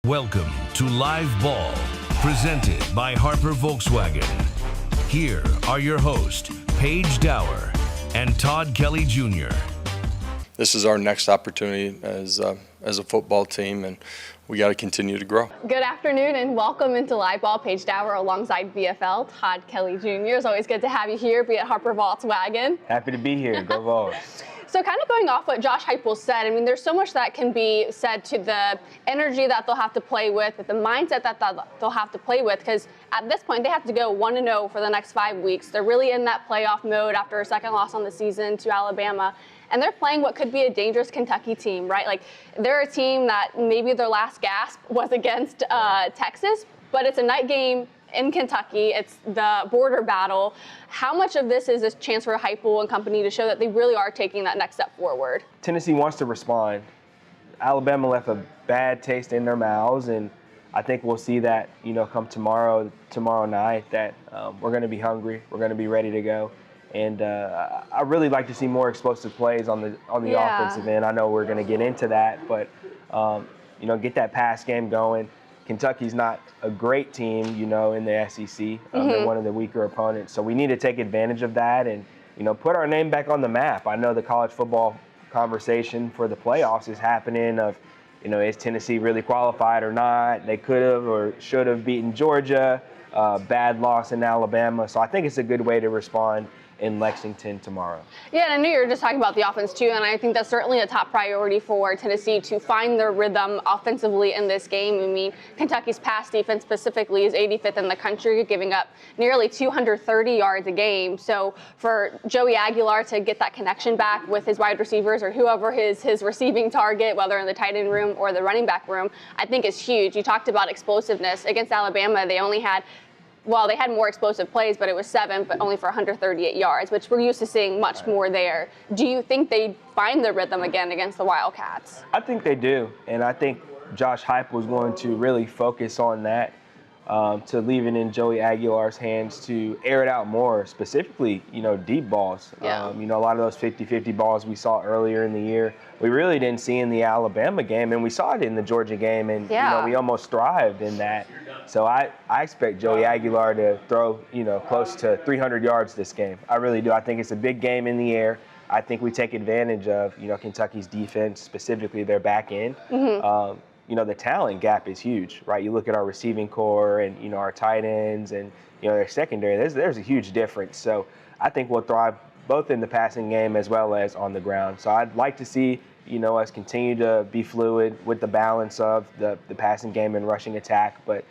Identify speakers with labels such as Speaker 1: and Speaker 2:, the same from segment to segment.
Speaker 1: Welcome to Live Ball, presented by Harper Volkswagen. Here are your hosts, Paige Dauer and Todd Kelly Jr.
Speaker 2: This is our next opportunity as a football team, and we got to continue to grow.
Speaker 3: Good afternoon and welcome into Live Ball. Paige Dauer alongside VFL Todd Kelly Jr. It's always good to have you here, be at Harper Volkswagen.
Speaker 4: Happy to be here. Go Vols.
Speaker 3: So kind of going off what Josh Heupel said, I mean, there's so much that can be said to the energy that they'll have to play with the mindset that they'll have to play with, because at this point they have to go 1-0 for the next 5 weeks. They're really in that playoff mode after a second loss on the season to Alabama. And they're playing what could be a dangerous Kentucky team, right? Like, they're a team that maybe their last gasp was against Texas, but it's a night game in Kentucky. It's the border battle. How much of this is a chance for Heupel and company to show that they really are taking that next step forward?
Speaker 4: Tennessee wants to respond. Alabama left a bad taste in their mouths, and I think we'll see that, come tomorrow night, that we're going to be hungry. We're going to be ready to go. And I really like to see more explosive plays on the offensive end. I know we're going to get into that, but get that pass game going. Kentucky's not a great team, in the SEC. They're one of the weaker opponents, so we need to take advantage of that and put our name back on the map. I know the college football conversation for the playoffs is happening. Of is Tennessee really qualified or not? They could have or should have beaten Georgia. Bad loss in Alabama. So I think it's a good way to respond in Lexington tomorrow. Yeah,
Speaker 3: and I knew you were just talking about the offense too, and I think that's certainly a top priority for Tennessee to find their rhythm offensively in this game. I mean, Kentucky's pass defense specifically is 85th in the country, giving up nearly 230 yards a game. So for Joey Aguilar to get that connection back with his wide receivers or whoever his receiving target, whether in the tight end room or the running back room, I think is huge. You talked about explosiveness. Against Alabama, they had more explosive plays, but it was 7, but only for 138 yards, which we're used to seeing much more there. Do you think they find their rhythm again against the Wildcats?
Speaker 4: I think they do, and I think Josh Heupel is going to really focus on that, to leave it in Joey Aguilar's hands to air it out more, specifically, deep balls.
Speaker 3: Yeah.
Speaker 4: A lot of those 50-50 balls we saw earlier in the year, we really didn't see in the Alabama game, and we saw it in the Georgia game, and we almost thrived in that. So I expect Joey Aguilar to throw, close to 300 yards this game. I really do. I think it's a big game in the air. I think we take advantage of, Kentucky's defense, specifically their back end. The talent gap is huge, right? You look at our receiving core and, our tight ends and, their secondary. There's a huge difference. So I think we'll thrive both in the passing game as well as on the ground. So I'd like to see, us continue to be fluid with the balance of the passing game and rushing attack, but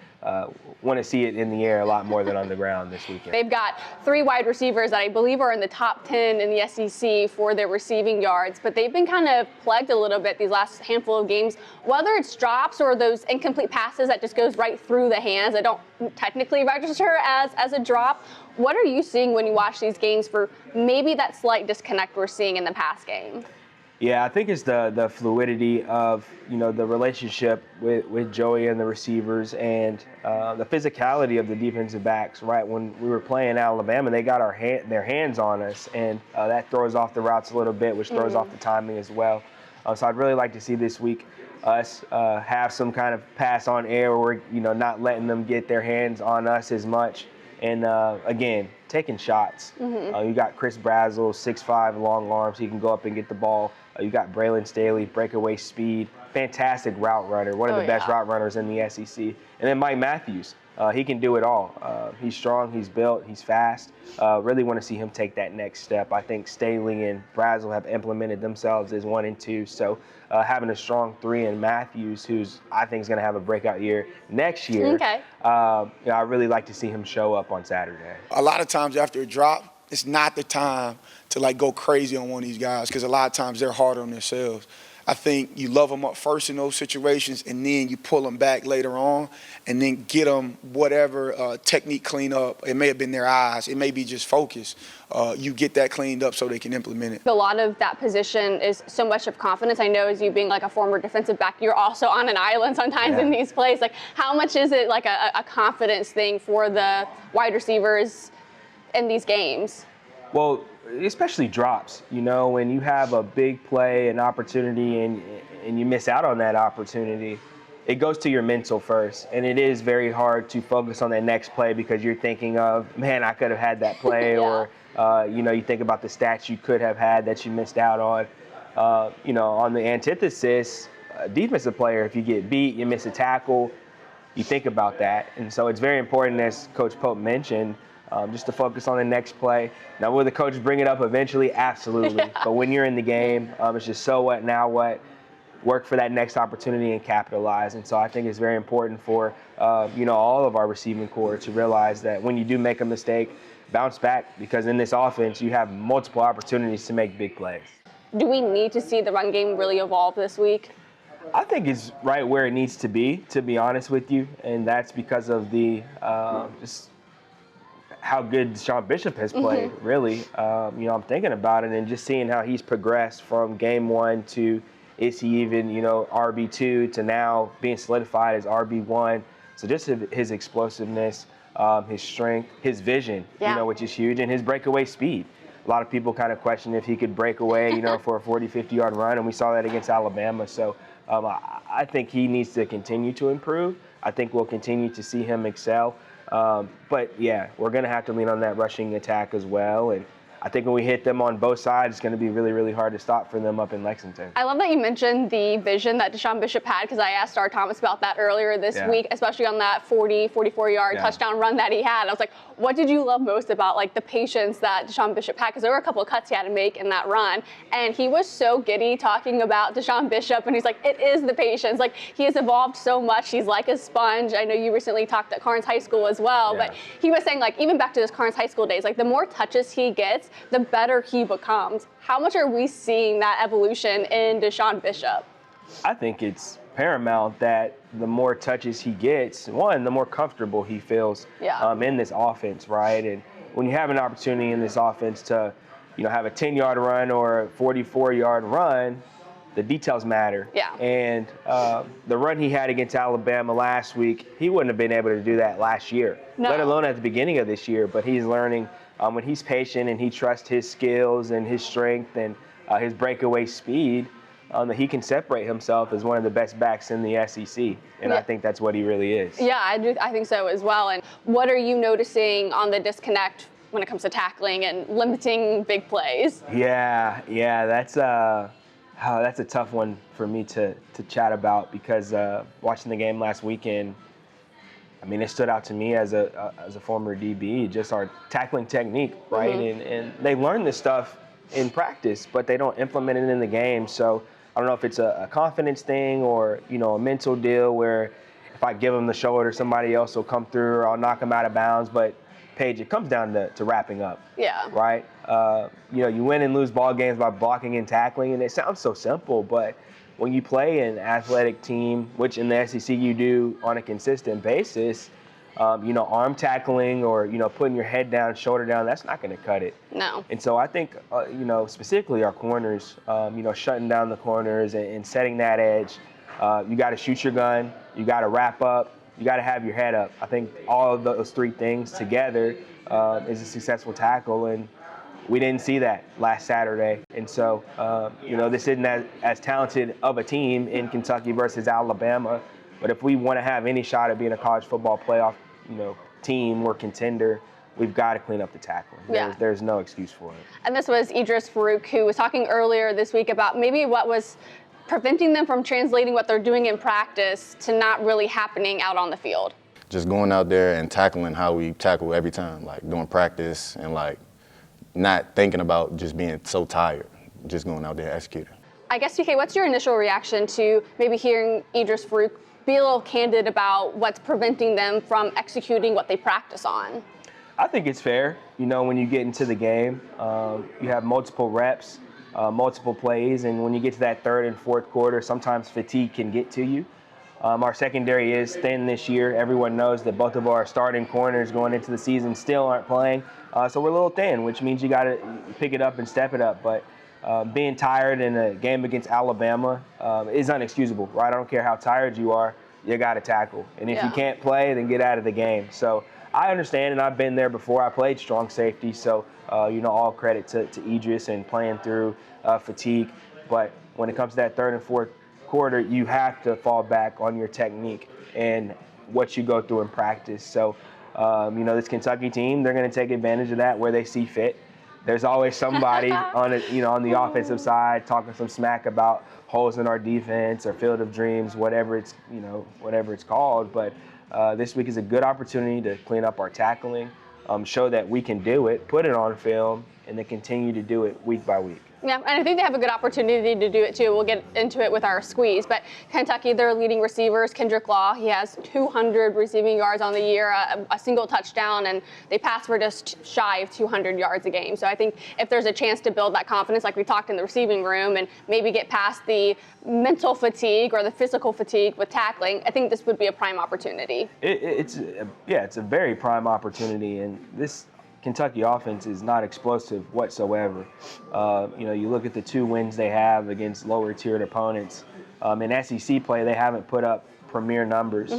Speaker 4: want to see it in the air a lot more than on the ground this weekend.
Speaker 3: They've got 3 wide receivers that I believe are in the top 10 in the SEC for their receiving yards, but they've been kind of plagued a little bit these last handful of games, whether it's drops or those incomplete passes that just goes right through the hands that don't technically register as a drop. What are you seeing when you watch these games for maybe that slight disconnect we're seeing in the pass game?
Speaker 4: Yeah, I think it's the fluidity of, the relationship with Joey and the receivers and the physicality of the defensive backs, right? When we were playing Alabama, they got their hands on us, and that throws off the routes a little bit, which throws off the timing as well. So I'd really like to see this week us have some kind of pass on air where we're, not letting them get their hands on us as much. And, again, taking shots. You got Chris Brazzell, 6'5", long arms. He can go up and get the ball. You got Braylon Staley, breakaway speed, fantastic route runner, one of the best route runners in the SEC. And then Mike Matthews, he can do it all. He's strong, he's built, he's fast. Really want to see him take that next step. I think Staley and Brazzell have implemented themselves as 1 and 2. So having a strong 3 in Matthews, who's I think is going to have a breakout year next year.
Speaker 3: Okay.
Speaker 4: I really like to see him show up on Saturday.
Speaker 5: A lot of times after a drop, it's not the time to go crazy on one of these guys, because a lot of times they're hard on themselves. I think you love them up first in those situations, and then you pull them back later on, and then get them whatever technique clean up. It may have been their eyes. It may be just focus. You get that cleaned up so they can implement it.
Speaker 3: A lot of that position is so much of confidence. I know as you being like a former defensive back, you're also on an island sometimes in these plays. Like, how much is it like a confidence thing for the wide receivers in these games?
Speaker 4: Well, especially drops, when you have a big play, an opportunity, and you miss out on that opportunity, it goes to your mental first, and it is very hard to focus on that next play because you're thinking of, man, I could have had that play,
Speaker 3: Yeah.
Speaker 4: or you think about the stats you could have had that you missed out on. On the antithesis, defensive player, if you get beat, you miss a tackle, you think about that. And so it's very important, as Coach Pope mentioned, just to focus on the next play. Now, will the coach bring it up eventually? Absolutely.
Speaker 3: Yeah.
Speaker 4: But when you're in the game, it's just so what, now what? Work for that next opportunity and capitalize. And so I think it's very important for, all of our receiving corps to realize that when you do make a mistake, bounce back, because in this offense, you have multiple opportunities to make big plays.
Speaker 3: Do we need to see the run game really evolve this week?
Speaker 4: I think it's right where it needs to be honest with you. And that's because of the just how good Deshawn Bishop has played, really. I'm thinking about it and just seeing how he's progressed from game one to is he even, RB2 to now being solidified as RB1. So just his explosiveness, his strength, his vision, which is huge, and his breakaway speed. A lot of people kind of question if he could break away, for a 40, 50-yard run, and we saw that against Alabama. So I think he needs to continue to improve. I think we'll continue to see him excel. But, yeah, we're going to have to lean on that rushing attack as well. And I think when we hit them on both sides, it's going to be really, really hard to stop for them up in Lexington.
Speaker 3: I love that you mentioned the vision that Deshawn Bishop had, because I asked Star Thomas about that earlier this week, especially on that 44-yard touchdown run that he had. I was like, what did you love most about, the patience that Deshawn Bishop had? Because there were a couple of cuts he had to make in that run. And he was so giddy talking about Deshawn Bishop, and he's like, it is the patience. He has evolved so much. He's like a sponge. I know you recently talked at Carnes High School as well, but he was saying, even back to his Carnes High School days, the more touches he gets, the better he becomes. How much are we seeing that evolution in Deshawn Bishop?
Speaker 4: I think it's paramount that the more touches he gets, the more comfortable he feels in this offense, right? And when you have an opportunity in this offense to, have a 10-yard run or a 44-yard run, the details matter.
Speaker 3: Yeah.
Speaker 4: And the run he had against Alabama last week, he wouldn't have been able to do that last year, let alone at the beginning of this year. But he's learning when he's patient and he trusts his skills and his strength and his breakaway speed, that he can separate himself as one of the best backs in the SEC. And I think that's what he really is.
Speaker 3: Yeah, I think so as well. And what are you noticing on the disconnect when it comes to tackling and limiting big plays?
Speaker 4: Yeah, that's a tough one for me to chat about, because watching the game last weekend, it stood out to me as a former DB, just our tackling technique, right? And they learn this stuff in practice, but they don't implement it in the game. So I don't know if it's a confidence thing or, a mental deal where if I give them the shoulder, somebody else will come through or I'll knock them out of bounds. But Paige, it comes down to wrapping up.
Speaker 3: Yeah.
Speaker 4: Right? You win and lose ball games by blocking and tackling, and it sounds so simple, but when you play an athletic team, which in the SEC you do on a consistent basis, arm tackling or, putting your head down, shoulder down, that's not going to cut it.
Speaker 3: No.
Speaker 4: And so I think, specifically our corners, shutting down the corners and setting that edge, you got to shoot your gun, you got to wrap up, you got to have your head up. I think all of those three things together is a successful tackle, and we didn't see that last Saturday. And so, this isn't as talented of a team in Kentucky versus Alabama, but if we want to have any shot at being a college football playoff, team or contender, we've got to clean up the tackling. There's no excuse for it.
Speaker 3: And this was Idris Farouk, who was talking earlier this week about maybe what was preventing them from translating what they're doing in practice to not really happening out on the field.
Speaker 6: Just going out there and tackling how we tackle every time, doing practice and not thinking about just being so tired, just going out there executing.
Speaker 3: I guess, TK, what's your initial reaction to maybe hearing Idris Farouk be a little candid about what's preventing them from executing what they practice on?
Speaker 4: I think it's fair. When you get into the game, you have multiple reps, multiple plays, and when you get to that third and fourth quarter, sometimes fatigue can get to you. Our secondary is thin this year. Everyone knows that both of our starting corners going into the season still aren't playing. So we're a little thin, which means you got to pick it up and step it up. But being tired in a game against Alabama is unexcusable, right? I don't care how tired you are, you got to tackle. And if you can't play, then get out of the game. So I understand, and I've been there before. I played strong safety, so all credit to Idris and playing through fatigue. But when it comes to that third and fourth quarter, you have to fall back on your technique and what you go through in practice. So, this Kentucky team, they're going to take advantage of that where they see fit. There's always somebody on the offensive side talking some smack about holes in our defense or field of dreams, whatever it's called. But this week is a good opportunity to clean up our tackling, show that we can do it, put it on film, and then continue to do it week by week.
Speaker 3: Yeah, and I think they have a good opportunity to do it too. We'll get into it with our squeeze. But Kentucky, their leading receivers, Kendrick Law, he has 200 receiving yards on the year, a single touchdown, and they pass for just shy of 200 yards a game. So I think if there's a chance to build that confidence, like we talked in the receiving room, and maybe get past the mental fatigue or the physical fatigue with tackling, I think this would be a prime opportunity.
Speaker 4: It's a very prime opportunity, and this Kentucky offense is not explosive whatsoever. You look at the 2 wins they have against lower tiered opponents. In SEC play, they haven't put up premier numbers,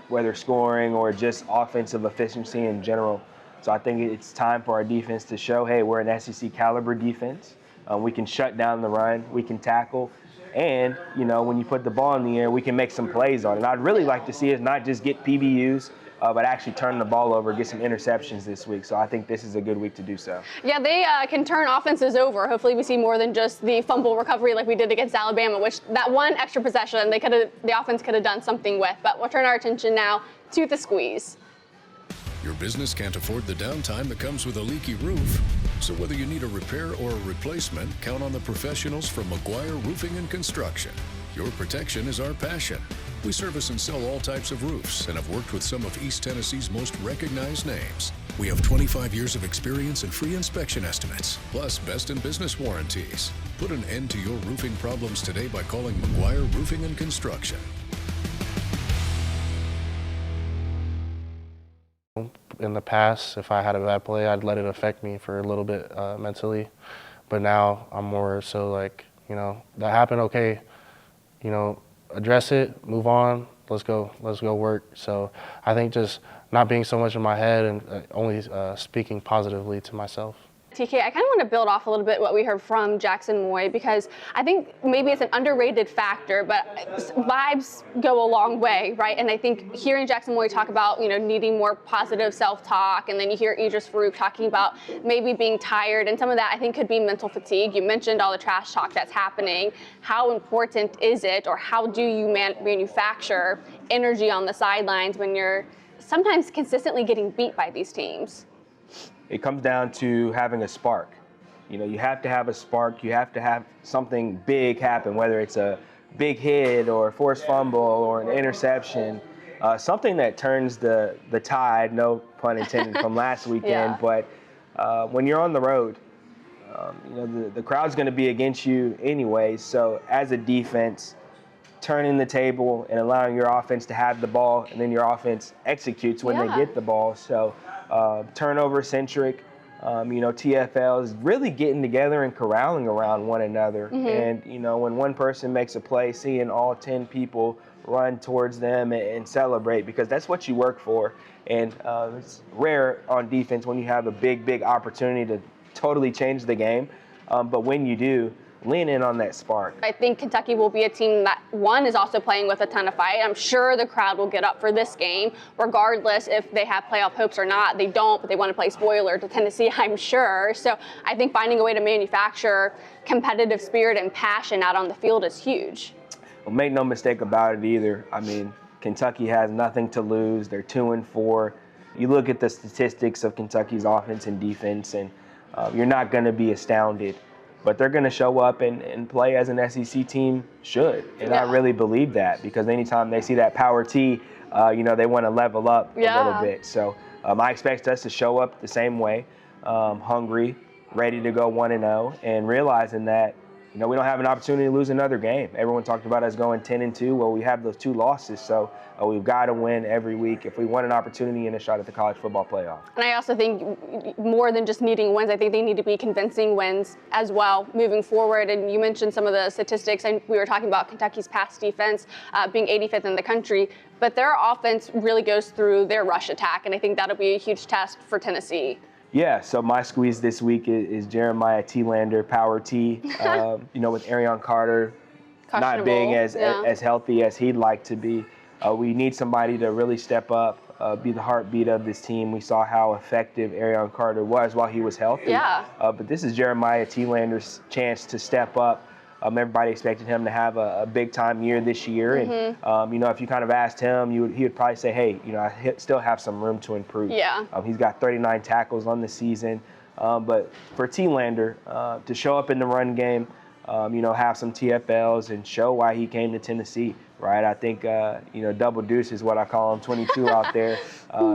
Speaker 4: whether scoring or just offensive efficiency in general. So I think it's time for our defense to show, hey, we're an SEC caliber defense. We can shut down the run, we can tackle, and when you put the ball in the air, we can make some plays on it. I'd really like to see us not just get PBUs, but actually turn the ball over, get some interceptions this week. So I think this is a good week to do so. Yeah,
Speaker 3: they can turn offenses over. Hopefully we see more than just the fumble recovery like we did against Alabama, which that one extra possession the offense could have done something with. But we'll turn our attention now to the squeeze.
Speaker 7: Your business can't afford the downtime that comes with a leaky roof. So whether you need a repair or a replacement, count on the professionals from McGuire Roofing and Construction. Your protection is our passion. We service and sell all types of roofs and have worked with some of East Tennessee's most recognized names. We have 25 years of experience and free inspection estimates, plus best in business warranties. Put an end to your roofing problems today by calling McGuire Roofing and Construction.
Speaker 8: In the past, if I had a bad play, I'd let it affect me for a little bit mentally. But now I'm more so like, that happened, okay, address it, move on, let's go work. So I think just not being so much in my head and only speaking positively to myself.
Speaker 3: TK, I kind of want to build off a little bit what we heard from Jackson Moy, because I think maybe it's an underrated factor, but vibes go a long way, right? And I think hearing Jackson Moy talk about, needing more positive self-talk, and then you hear Idris Farouk talking about maybe being tired, and some of that I think could be mental fatigue. You mentioned all the trash talk that's happening. How important is it, or how do you manufacture energy on the sidelines when you're sometimes consistently getting beat by these teams?
Speaker 4: It comes down to having a spark. You have to have a spark. You have to have something big happen, whether it's a big hit or a forced fumble or an interception, something that turns the tide, no pun intended, from last weekend. Yeah. But when you're on the road, the crowd's going to be against you anyway. So as a defense, turning the table and allowing your offense to have the ball, and then your offense executes when they get the ball. So turnover centric, TFL is really getting together and corralling around one another. Mm-hmm. And, when one person makes a play, seeing all 10 people run towards them and celebrate, because that's what you work for. And it's rare on defense when you have a big opportunity to totally change the game. But when you do, lean in on that spark. I
Speaker 3: think Kentucky will be a team that, one, is also playing with a ton of fight. I'm sure the crowd will get up for this game, regardless if they have playoff hopes or not. They don't, but they want to play spoiler to Tennessee, I'm sure. So I think finding a way to manufacture competitive spirit and passion out on the field is huge.
Speaker 4: Well, make no mistake about it either. I mean, Kentucky has nothing to lose. They're 2-4. You look at the statistics of Kentucky's offense and defense, and you're not going to be astounded. But they're going to show up and play as an SEC team should. And I really believe that, because anytime they see that power T, they want to level up a little bit. So I expect us to show up the same way, hungry, ready to go 1-0, and realizing that, we don't have an opportunity to lose another game. Everyone talked about us going 10-2. Well, we have those 2 losses, so we've got to win every week if we want an opportunity and a shot at the college football playoff.
Speaker 3: And I also think more than just needing wins, I think they need to be convincing wins as well moving forward. And you mentioned some of the statistics, and we were talking about Kentucky's pass defense being 85th in the country, but their offense really goes through their rush attack, and I think that'll be a huge test for Tennessee.
Speaker 4: Yeah, so my squeeze this week is Jeremiah T. Lander, Power T. With Arion Carter, not being as
Speaker 3: Yeah.
Speaker 4: as healthy as he'd like to be. We need somebody to really step up, be the heartbeat of this team. We saw how effective Arion Carter was while he was healthy.
Speaker 3: Yeah.
Speaker 4: But this is Jeremiah T-Lander's chance to step up. Everybody expected him to have a big-time year this year. And, you know, if you kind of asked him, he would probably say, hey, you know, I still have some room to improve.
Speaker 3: Yeah.
Speaker 4: He's got 39 tackles on the season. But for T-Lander to show up in the run game, you know, have some TFLs and show why he came to Tennessee, right? I think, you know, double deuce is what I call him, 22 out there.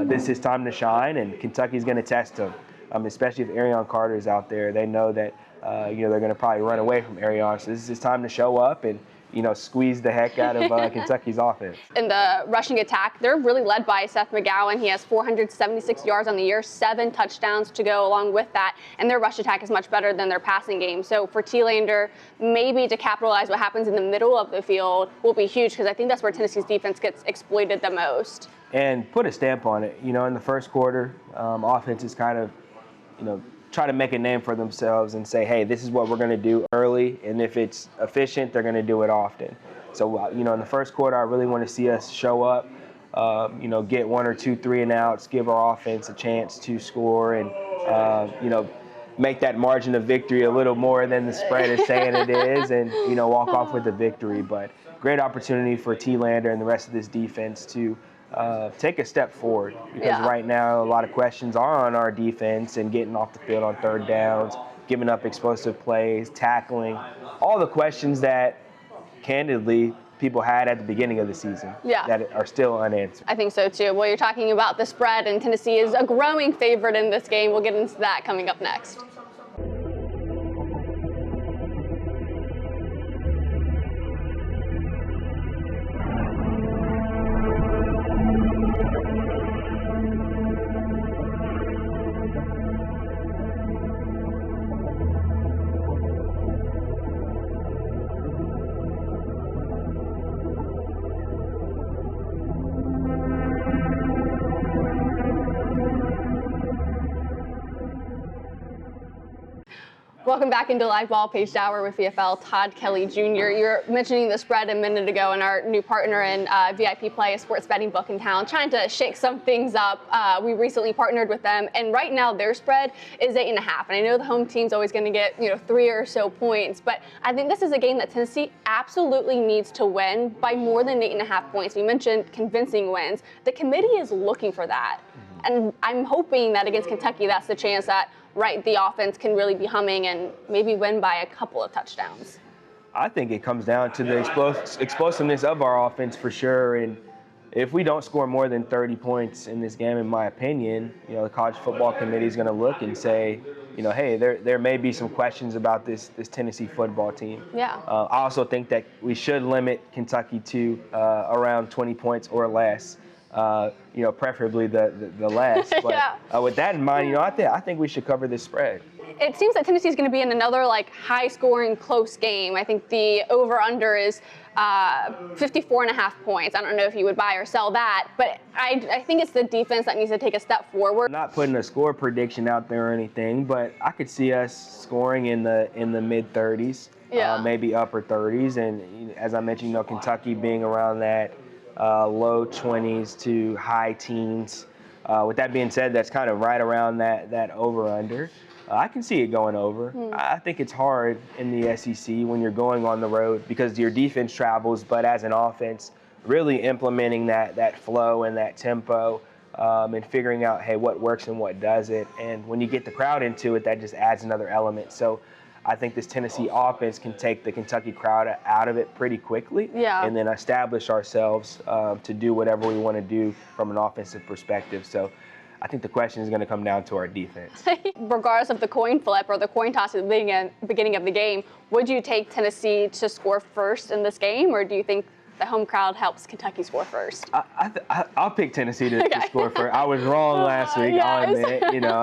Speaker 4: This is his time to shine, and Kentucky's going to test him, especially if Arion Carter is out there. They know that, you know, they're going to probably run away from Arion. So this is his time to show up and, you know, squeeze the heck out of Kentucky's offense.
Speaker 3: In the rushing attack, they're really led by Seth McGowan. He has 476 yards on the year, 7 touchdowns to go along with that, and their rush attack is much better than their passing game. So for T-Lander, maybe to capitalize what happens in the middle of the field will be huge, because I think that's where Tennessee's defense gets exploited the most.
Speaker 4: And put a stamp on it. You know, in the first quarter, offense is kind of, you know, try to make a name for themselves and say, hey, this is what we're going to do early, and if it's efficient, they're going to do it often. So, you know, in the first quarter, I really want to see us show up, you know, get 1 or 2 3-and-outs, give our offense a chance to score, and, you know, make that margin of victory a little more than the spread is saying it is, and, you know, walk off with the victory. But great opportunity for T-Lander and the rest of this defense to take a step forward, because right now a lot of questions are on our defense and getting off the field on third downs, giving up explosive plays, tackling, all the questions that candidly people had at the beginning of the season that are still unanswered.
Speaker 3: I think so too. Well, you're talking about the spread, and Tennessee is a growing favorite in this game. We'll get into that coming up next. Welcome back into Live Ball. Paige Dauer with VFL, Todd Kelly Jr. You're mentioning the spread a minute ago, and our new partner in VIP Play, a sports betting book in town, trying to shake some things up. We recently partnered with them, and right now their spread is 8.5. And I know the home team's always going to get, you know, 3 or so points, but I think this is a game that Tennessee absolutely needs to win by more than 8.5 points. We mentioned convincing wins. The committee is looking for that, and I'm hoping that against Kentucky, that's the chance that the offense can really be humming and maybe win by a couple of touchdowns.
Speaker 4: I think it comes down to the explosiveness of our offense for sure. And if we don't score more than 30 points in this game, in my opinion, you know, the college football committee is going to look and say, you know, hey, there may be some questions about this Tennessee football team.
Speaker 3: Yeah.
Speaker 4: I also think that we should limit Kentucky to around 20 points or less. You know, preferably the less. But with that in mind, you know, I think we should cover this spread.
Speaker 3: It seems that Tennessee is going to be in another high-scoring, close game. I think the over/under is 54.5 points. I don't know if you would buy or sell that, but I think it's the defense that needs to take a step forward.
Speaker 4: I'm not putting a score prediction out there or anything, but I could see us scoring in the mid-30s, maybe upper 30s, and as I mentioned, you know, Kentucky being around that low 20s to high teens. With that being said, that's kind of right around that over/under. I can see it going over. I think it's hard in the SEC when you're going on the road because your defense travels, but as an offense, really implementing that flow and that tempo and figuring out, hey, what works and what doesn't. And when you get the crowd into it, that just adds another element. So I think this Tennessee offense can take the Kentucky crowd out of it pretty quickly and then establish ourselves to do whatever we want to do from an offensive perspective. So I think the question is going to come down to our defense.
Speaker 3: Regardless of the coin flip or the coin toss at the beginning of the game, would you take Tennessee to score first in this game, or do you think the home crowd helps Kentucky score first?
Speaker 4: I'll pick Tennessee to score first. I was wrong last week, I'll admit. You know,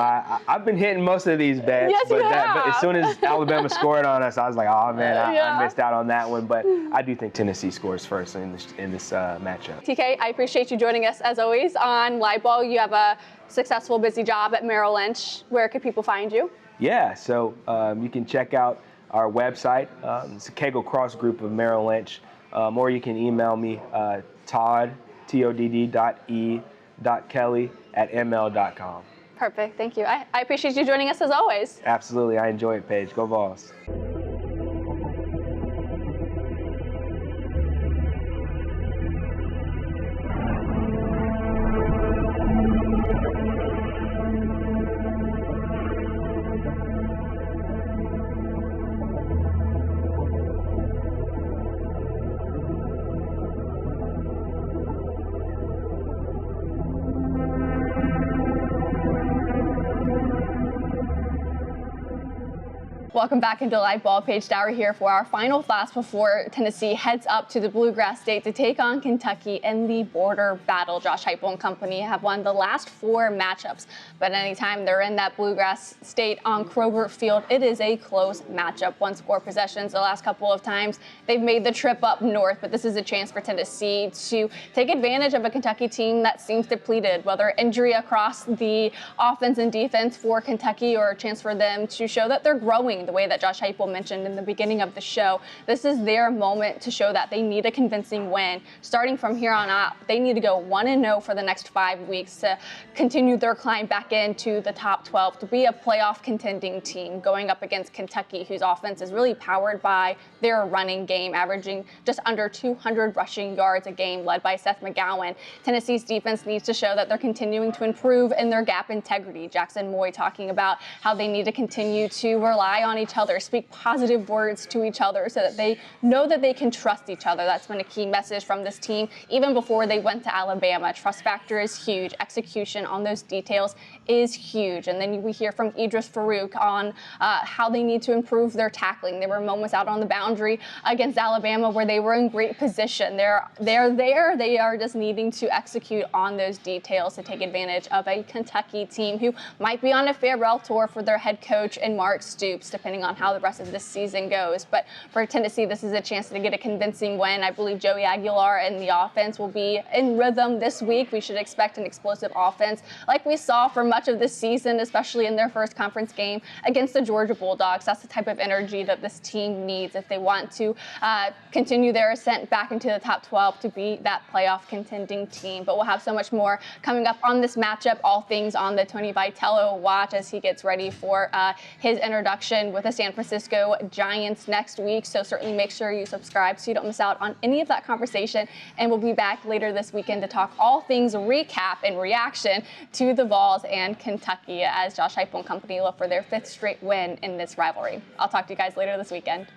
Speaker 4: I've been hitting most of these bets, but as soon as Alabama scored on us, I was like, oh man, I missed out on that one. But I do think Tennessee scores first in this matchup.
Speaker 3: TK, I appreciate you joining us as always on Live Ball. You have a successful, busy job at Merrill Lynch. Where could people find you?
Speaker 4: Yeah, so you can check out our website. It's a Kegel Cross Group of Merrill Lynch. Or you can email me, Todd, todd.kelly@ml.com.
Speaker 3: Perfect. Thank you. I appreciate you joining us as always.
Speaker 4: Absolutely. I enjoy it, Paige. Go Vols.
Speaker 3: Welcome back into Live Ball. Paige Dauer here for our final class before Tennessee heads up to the Bluegrass State to take on Kentucky in the border battle. Josh Heupel and company have won the last 4 matchups, but anytime they're in that Bluegrass State on Kroger Field, it is a close matchup. 1-score possessions the last couple of times. They've made the trip up north, but this is a chance for Tennessee to take advantage of a Kentucky team that seems depleted, whether injury across the offense and defense for Kentucky or a chance for them to show that they're growing the way that Josh Heupel mentioned in the beginning of the show. This is their moment to show that they need a convincing win. Starting from here on out, they need to go 1-0 for the next 5 weeks to continue their climb back into the top 12, to be a playoff contending team going up against Kentucky, whose offense is really powered by their running game, averaging just under 200 rushing yards a game, led by Seth McGowan. Tennessee's defense needs to show that they're continuing to improve in their gap integrity. Jackson Moy talking about how they need to continue to rely on each other, speak positive words to each other so that they know that they can trust each other. That's been a key message from this team even before they went to Alabama. Trust factor is huge. Execution on those details is huge. And then we hear from Idris Farouk on how they need to improve their tackling. There were moments out on the boundary against Alabama where they were in great position. They're there. They are just needing to execute on those details to take advantage of a Kentucky team who might be on a farewell tour for their head coach and Mark Stoops, depending on how the rest of this season goes. But for Tennessee, this is a chance to get a convincing win. I believe Joey Aguilar and the offense will be in rhythm this week. We should expect an explosive offense like we saw for much of this season, especially in their first conference game against the Georgia Bulldogs. That's the type of energy that this team needs if they want to continue their ascent back into the top 12 to be that playoff contending team. But we'll have so much more coming up on this matchup, all things on the Tony Vitello watch as he gets ready for his introduction with the San Francisco Giants next week. So certainly make sure you subscribe so you don't miss out on any of that conversation. And we'll be back later this weekend to talk all things recap and reaction to the Vols and Kentucky as Josh Heupel and company look for their 5th straight win in this rivalry. I'll talk to you guys later this weekend.